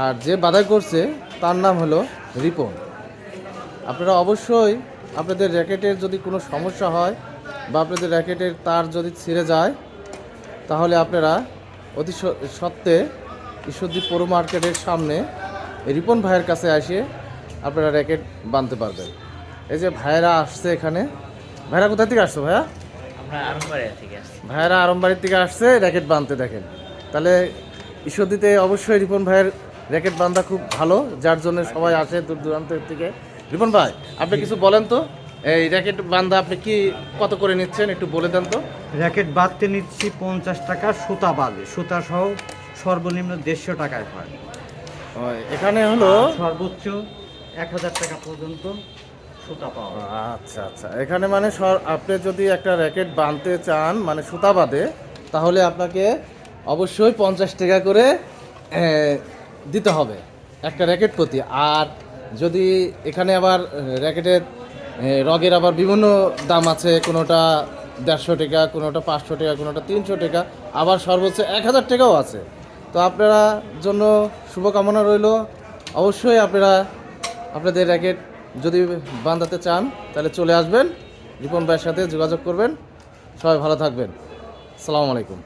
আর যে বাধাই করছে তার নাম হলো রিপন। আপনারা অবশ্যই আপনাদের র্যাকেটের যদি কোনো সমস্যা হয় বা আপনাদের র্যাকেটের তার যদি ছিঁড়ে যায়, তাহলে আপনারা অতি সত্ত্বে ঈশ্বরদী পৌর মার্কেটের সামনে রিপন ভাইয়ের কাছে এসে আপনারা র্যাকেট বাঁধতে পারবেন। এই যে ভাইয়েরা আসছে এখানে। ভাইরা কোথা থেকে আসছো ভাইয়া? আমরা আরমবাড়ি থেকে আসছি। ভাইয়েরা আরমবাড়ির থেকে আসছে র্যাকেট বাঁধতে। দেখেন, তাহলে ঈশ্বরদীতে অবশ্যই রিপন ভাইয়ের র্যাকেট বাঁধা খুব ভালো, যার জন্য সবাই আসে দূর দূরান্তের থেকে। রিপন ভাই, আপনি কিছু বলেন তো, এই র্যাকেট বাঁধা আপনি কি কত করে নিচ্ছেন একটু বলে দেন তো। র্যাকেট বাঁধতে নিচ্ছি 50 টাকা, সুতা বাদে, সুতা সহ সর্বনিম্ন 150 টাকায় হয়। এখানে হলো সর্বোচ্চ 1000 টাকা পর্যন্ত সুতা পাওয়া যায়। আচ্ছা আচ্ছা, এখানে মানে আপনি যদি একটা র্যাকেট বাঁধতে চান মানে সুতা বাঁধে, তাহলে আপনাকে অবশ্যই 50 টাকা করে দিতে হবে একটা র্যাকেট প্রতি। আর যদি এখানে আবার র্যাকেটের রগের আবার বিভিন্ন দাম আছে, কোনোটা 150 টাকা, কোনোটা 500 টাকা, কোনোটা 300 টাকা, আবার সর্বোচ্চ 1000 টাকাও আছে। তো আপনারা জন্য শুভকামনা রইল। অবশ্যই আপনারা আপনাদের র্যাকেট যদি বাঁধাতে চান তাহলে চলে আসবেন, রিপন ভাইয়ের সাথে যোগাযোগ করবেন। সবাই ভালো থাকবেন। আসসালামু আলাইকুম।